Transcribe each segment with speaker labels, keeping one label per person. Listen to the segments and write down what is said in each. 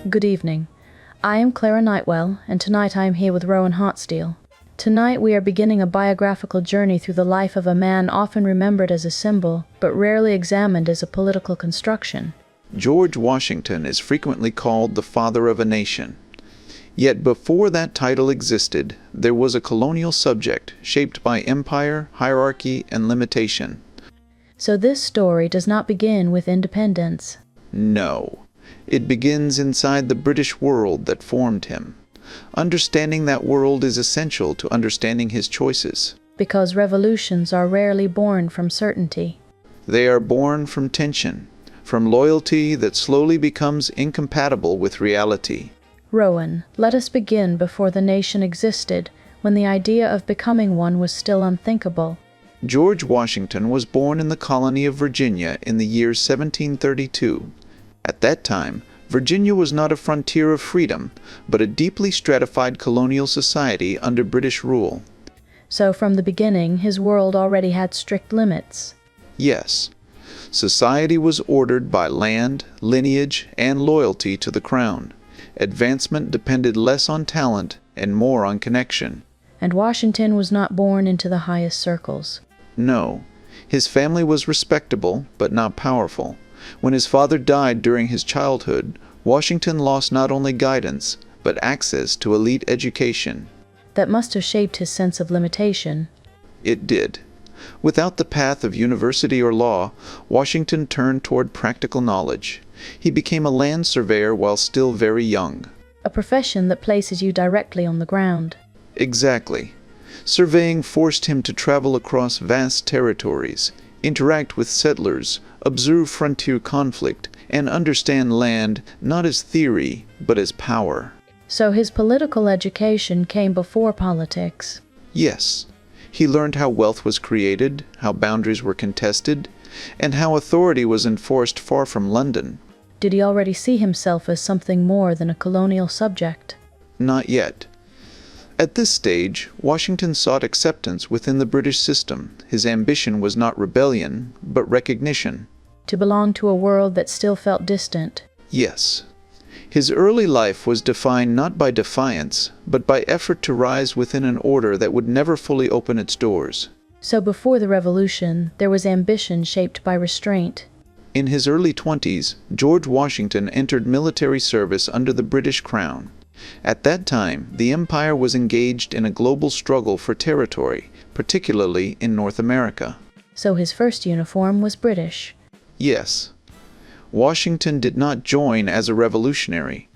Speaker 1: Good evening. I am Clara Nightwell, and tonight I am here with Rowan Hartsteele. Tonight we are beginning a biographical journey through the life of a man often remembered as a symbol, but rarely examined as a political construction.
Speaker 2: George Washington is frequently called the father of a nation. Yet before that title existed, there was a colonial subject shaped by empire, hierarchy, and limitation.
Speaker 1: So this story does not begin with independence.
Speaker 2: No. It begins inside the British world that formed him. Understanding that world is essential to understanding his choices.
Speaker 1: Because revolutions are rarely born from certainty.
Speaker 2: They are born from tension, from loyalty that slowly becomes incompatible with reality.
Speaker 1: Rowan, let us begin before the nation existed, when the idea of becoming one was still unthinkable.
Speaker 2: George Washington was born in the colony of Virginia in the year 1732. At that time, Virginia was not a frontier of freedom, but a deeply stratified colonial society under British rule.
Speaker 1: So from the beginning, his world already had strict limits.
Speaker 2: Yes. Society was ordered by land, lineage, and loyalty to the crown. Advancement depended less on talent and more on connection.
Speaker 1: And Washington was not born into the highest circles.
Speaker 2: No. His family was respectable, but not powerful. When his father died during his childhood, Washington lost not only guidance, but access to elite education.
Speaker 1: That must have shaped his sense of limitation.
Speaker 2: It did. Without the path of university or law, Washington turned toward practical knowledge. He became a land surveyor while still very young.
Speaker 1: A profession that places you directly on the ground.
Speaker 2: Exactly. Surveying forced him to travel across vast territories, interact with settlers, observe frontier conflict, and understand land not as theory, but as power.
Speaker 1: So his political education came before politics.
Speaker 2: Yes. He learned how wealth was created, how boundaries were contested, and how authority was enforced far from London.
Speaker 1: Did he already see himself as something more than a colonial subject?
Speaker 2: Not yet. At this stage, Washington sought acceptance within the British system. His ambition was not rebellion, but recognition.
Speaker 1: To belong to a world that still felt distant.
Speaker 2: Yes. His early life was defined not by defiance, but by effort to rise within an order that would never fully open its doors.
Speaker 1: So before the Revolution, there was ambition shaped by restraint.
Speaker 2: In his early 20s, George Washington entered military service under the British Crown. At that time, the empire was engaged in a global struggle for territory, particularly in North America.
Speaker 1: So his first uniform was British.
Speaker 2: Yes. Washington did not join as a revolutionary.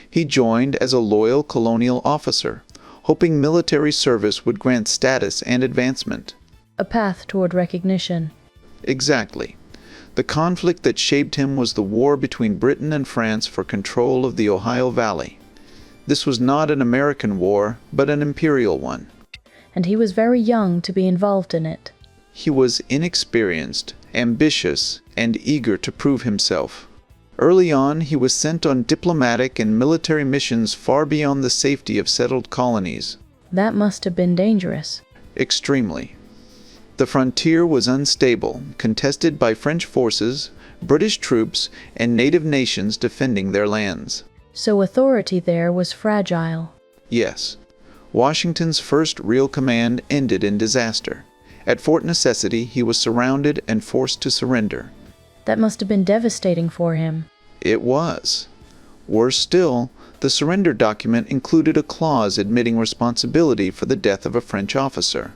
Speaker 2: He joined as a loyal colonial officer, hoping military service would grant status and advancement.
Speaker 1: A path toward recognition.
Speaker 2: Exactly. The conflict that shaped him was the war between Britain and France for control of the Ohio Valley. This was not an American war, but an imperial one.
Speaker 1: And he was very young to be involved in it.
Speaker 2: He was inexperienced, ambitious, and eager to prove himself. Early on, he was sent on diplomatic and military missions far beyond the safety of settled colonies.
Speaker 1: That must have been dangerous.
Speaker 2: Extremely. The frontier was unstable, contested by French forces, British troops, and native nations defending their lands.
Speaker 1: So authority there was fragile.
Speaker 2: Yes. Washington's first real command ended in disaster. At Fort Necessity, he was surrounded and forced to surrender.
Speaker 1: That must have been devastating for him.
Speaker 2: It was. Worse still, the surrender document included a clause admitting responsibility for the death of a French officer.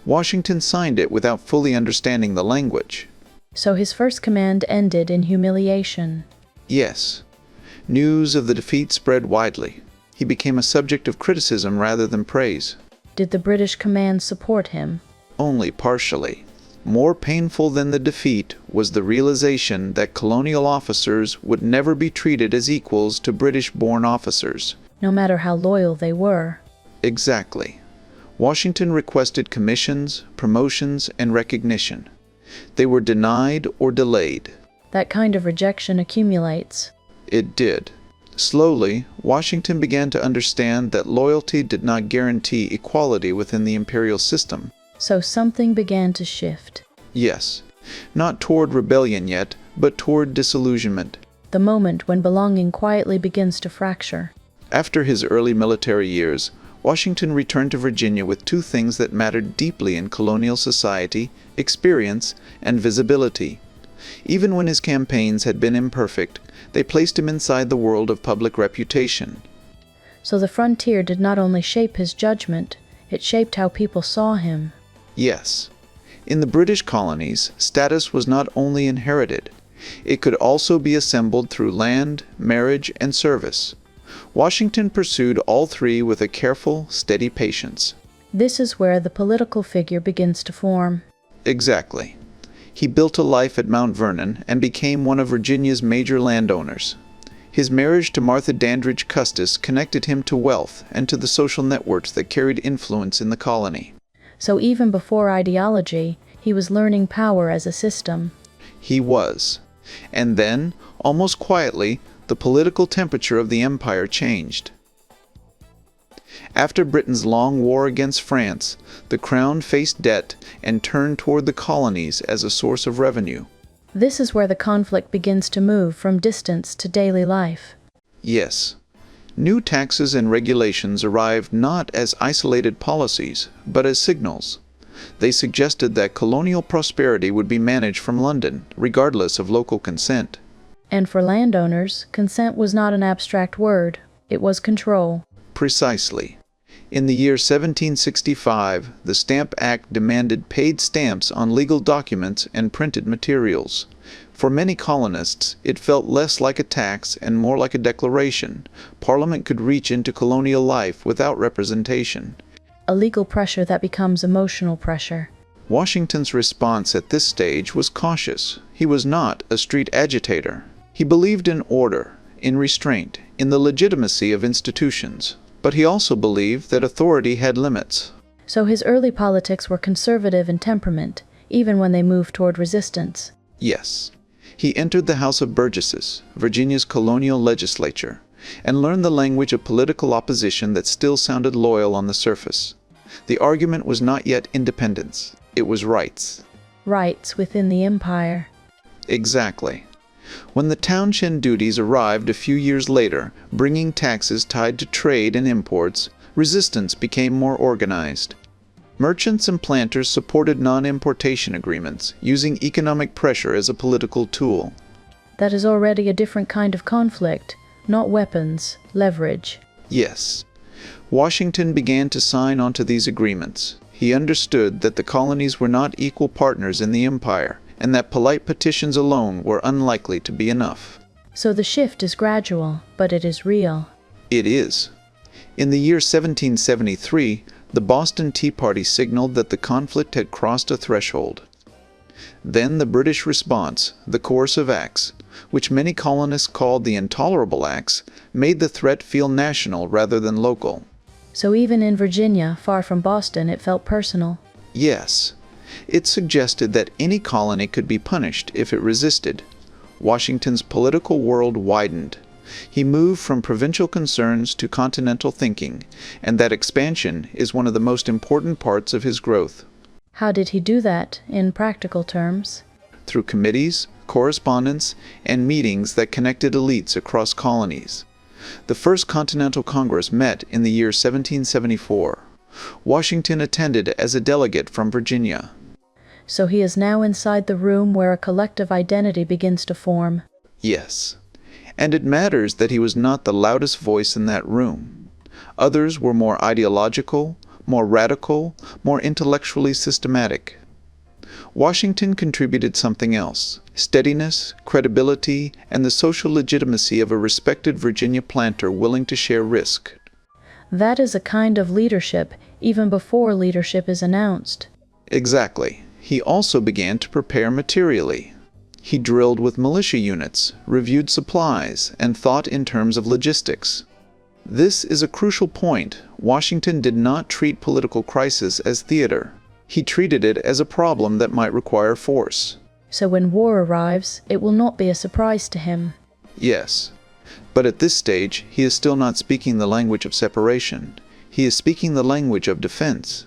Speaker 2: Washington signed it without fully understanding the language.
Speaker 1: So his first command ended in humiliation.
Speaker 2: Yes. News of the defeat spread widely. He became a subject of criticism rather than praise.
Speaker 1: Did the British command support him?
Speaker 2: Only partially. More painful than the defeat was the realization that colonial officers would never be treated as equals to British-born officers.
Speaker 1: No matter how loyal they were.
Speaker 2: Exactly. Washington requested commissions, promotions, and recognition. They were denied or delayed.
Speaker 1: That kind of rejection accumulates.
Speaker 2: It did. Slowly, Washington began to understand that loyalty did not guarantee equality within the imperial system.
Speaker 1: So something began to shift.
Speaker 2: Yes. Not toward rebellion yet, but toward disillusionment.
Speaker 1: the moment when belonging quietly begins to fracture.
Speaker 2: After his early military years, Washington returned to Virginia with two things that mattered deeply in colonial society: experience and visibility. Even when his campaigns had been imperfect, they placed him inside the world of public reputation.
Speaker 1: So the frontier did not only shape his judgment, it shaped how people saw him.
Speaker 2: Yes. In the British colonies, status was not only inherited, it could also be assembled through land, marriage, and service. Washington pursued all three with a careful, steady patience.
Speaker 1: This is where the political figure begins to form.
Speaker 2: Exactly. He built a life at Mount Vernon and became one of Virginia's major landowners. His marriage to Martha Dandridge Custis connected him to wealth and to the social networks that carried influence in the colony.
Speaker 1: So even before ideology, he was learning power as a system.
Speaker 2: He was. And then, almost quietly, the political temperature of the empire changed. After Britain's long war against France, the crown faced debt and turned toward the colonies as a source of revenue.
Speaker 1: This is where the conflict begins to move from distance to daily life.
Speaker 2: Yes. New taxes and regulations arrived not as isolated policies, but as signals. They suggested that colonial prosperity would be managed from London, regardless of local consent.
Speaker 1: And for landowners, consent was not an abstract word, it was control.
Speaker 2: Precisely. In the year 1765, the Stamp Act demanded paid stamps on legal documents and printed materials. For many colonists, it felt less like a tax and more like a declaration. Parliament could reach into colonial life without representation.
Speaker 1: A legal pressure that becomes emotional pressure.
Speaker 2: Washington's response at this stage was cautious. He was not a street agitator. He believed in order, in restraint, in the legitimacy of institutions. But he also believed that authority had limits.
Speaker 1: So his early politics were conservative in temperament, even when they moved toward resistance.
Speaker 2: Yes. He entered the House of Burgesses, Virginia's colonial legislature, and learned the language of political opposition that still sounded loyal on the surface. The argument was not yet independence. It was rights.
Speaker 1: Rights within the empire.
Speaker 2: Exactly. When the townshend duties arrived a few years later, bringing taxes tied to trade and imports, resistance became more organized. Merchants and planters supported non-importation agreements, using economic pressure as a political tool.
Speaker 1: That is already a different kind of conflict, not weapons, leverage.
Speaker 2: Yes. Washington began to sign onto these agreements. He understood that the colonies were not equal partners in the empire, and that polite petitions alone were unlikely to be enough.
Speaker 1: So the shift is gradual, but it is real.
Speaker 2: It is. In the year 1773, the Boston Tea Party signaled that the conflict had crossed a threshold. Then the British response, the coercive acts, which many colonists called the intolerable acts, made the threat feel national rather than local.
Speaker 1: So even in Virginia, far from Boston, it felt personal.
Speaker 2: Yes. It suggested that any colony could be punished if it resisted. Washington's political world widened. He moved from provincial concerns to continental thinking, and that expansion is one of the most important parts of his growth.
Speaker 1: How did he do that, in practical terms?
Speaker 2: Through committees, correspondence, and meetings that connected elites across colonies. The First Continental Congress met in the year 1774. Washington attended as a delegate from Virginia.
Speaker 1: So he is now inside the room where a collective identity begins to form.
Speaker 2: Yes. And it matters that he was not the loudest voice in that room. Others were more ideological, more radical, more intellectually systematic. Washington contributed something else: steadiness, credibility, and the social legitimacy of a respected Virginia planter willing to share risk.
Speaker 1: That is a kind of leadership, even before leadership is announced.
Speaker 2: Exactly. He also began to prepare materially. He drilled with militia units, reviewed supplies, and thought in terms of logistics. This is a crucial point. Washington did not treat political crisis as theater. He treated it as a problem that might require force.
Speaker 1: So when war arrives, it will not be a surprise to him.
Speaker 2: Yes. But at this stage, he is still not speaking the language of separation. He is speaking the language of defense.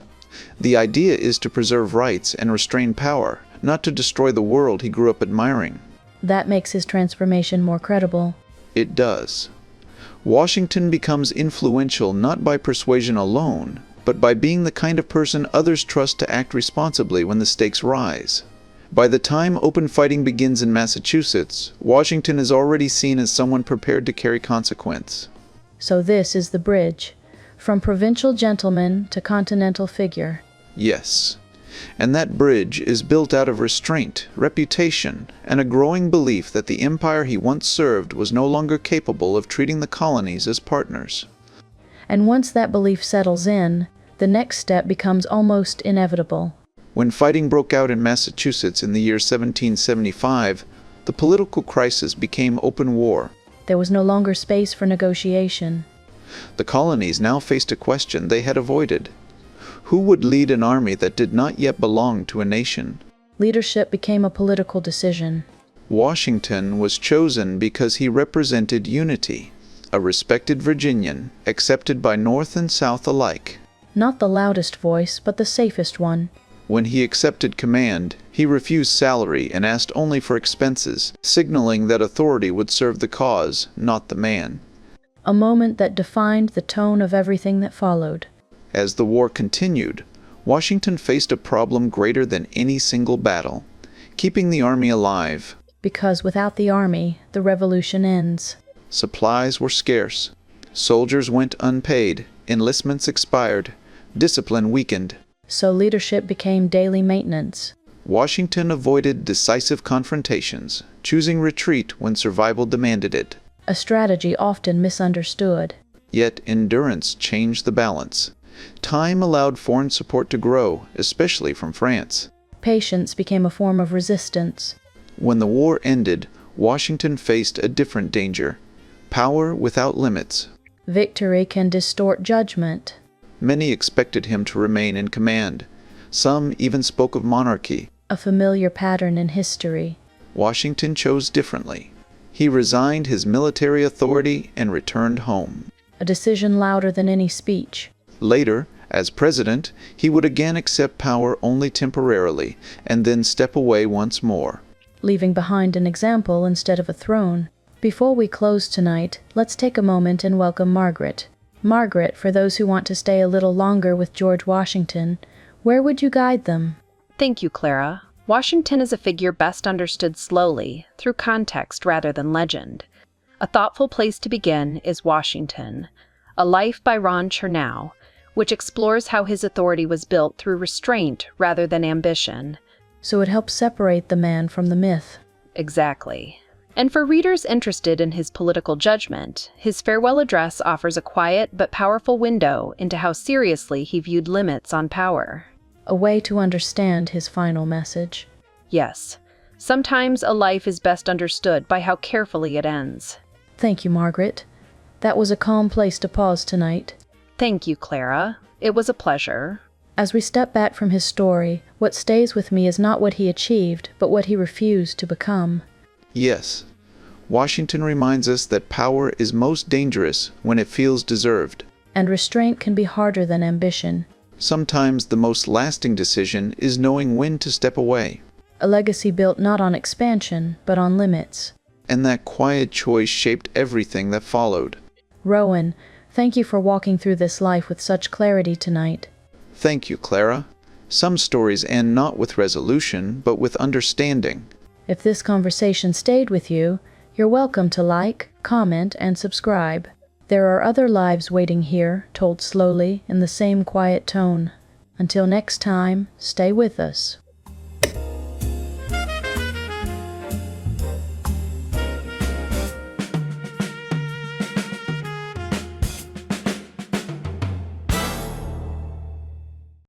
Speaker 2: The idea is to preserve rights and restrain power, not to destroy the world he grew up admiring.
Speaker 1: That makes his transformation more credible.
Speaker 2: It does. Washington becomes influential not by persuasion alone, but by being the kind of person others trust to act responsibly when the stakes rise. By the time open fighting begins in Massachusetts, Washington is already seen as someone prepared to carry consequence.
Speaker 1: So this is the bridge, from provincial gentleman to continental figure.
Speaker 2: Yes. And that bridge is built out of restraint, reputation, and a growing belief that the empire he once served was no longer capable of treating the colonies as partners.
Speaker 1: And once that belief settles in, the next step becomes almost inevitable.
Speaker 2: When fighting broke out in Massachusetts in the year 1775, the political crisis became open war.
Speaker 1: There was no longer space for negotiation.
Speaker 2: The colonies now faced a question they had avoided. Who would lead an army that did not yet belong to a nation?
Speaker 1: Leadership became a political decision.
Speaker 2: Washington was chosen because he represented unity, a respected Virginian, accepted by North and South alike.
Speaker 1: Not the loudest voice, but the safest one.
Speaker 2: When he accepted command, he refused salary and asked only for expenses, signaling that authority would serve the cause, not the man.
Speaker 1: A moment that defined the tone of everything that followed.
Speaker 2: As the war continued, Washington faced a problem greater than any single battle: keeping the army alive.
Speaker 1: Because without the army, the revolution ends.
Speaker 2: Supplies were scarce. Soldiers went unpaid. Enlistments expired. Discipline weakened.
Speaker 1: So leadership became daily maintenance.
Speaker 2: Washington avoided decisive confrontations, choosing retreat when survival demanded it.
Speaker 1: A strategy often misunderstood.
Speaker 2: Yet endurance changed the balance. Time allowed foreign support to grow, especially from France.
Speaker 1: Patience became a form of resistance.
Speaker 2: When the war ended, Washington faced a different danger: power without limits.
Speaker 1: Victory can distort judgment.
Speaker 2: Many expected him to remain in command. Some even spoke of monarchy.
Speaker 1: A familiar pattern in history.
Speaker 2: Washington chose differently. He resigned his military authority and returned home.
Speaker 1: A decision louder than any speech.
Speaker 2: Later, as president, he would again accept power only temporarily, and then step away once more,
Speaker 1: leaving behind an example instead of a throne. Before we close tonight, let's take a moment and welcome Margaret. Margaret, for those who want to stay a little longer with George Washington, where would you guide them?
Speaker 3: Thank you, Clara. Washington is a figure best understood slowly, through context rather than legend. A thoughtful place to begin is Washington, A Life by Ron Chernow, which explores how his authority was built through restraint rather than ambition.
Speaker 1: So it helps separate the man from the myth.
Speaker 3: Exactly. And for readers interested in his political judgment, his farewell address offers a quiet but powerful window into how seriously he viewed limits on power.
Speaker 1: A way to understand his final message.
Speaker 3: Yes. Sometimes a life is best understood by how carefully it ends.
Speaker 1: Thank you, Margaret. That was a calm place to pause tonight.
Speaker 3: Thank you, Clara. It was a pleasure.
Speaker 1: As we step back from his story, what stays with me is not what he achieved, but what he refused to become.
Speaker 2: Yes. Washington reminds us that power is most dangerous when it feels deserved.
Speaker 1: And restraint can be harder than ambition.
Speaker 2: Sometimes the most lasting decision is knowing when to step away.
Speaker 1: A legacy built not on expansion, but on limits.
Speaker 2: And that quiet choice shaped everything that followed.
Speaker 1: Rowan, thank you for walking through this life with such clarity tonight.
Speaker 2: Thank you, Clara. Some stories end not with resolution, but with understanding.
Speaker 1: If this conversation stayed with you, you're welcome to like, comment, and subscribe. There are other lives waiting here, told slowly in the same quiet tone. Until next time, stay with us.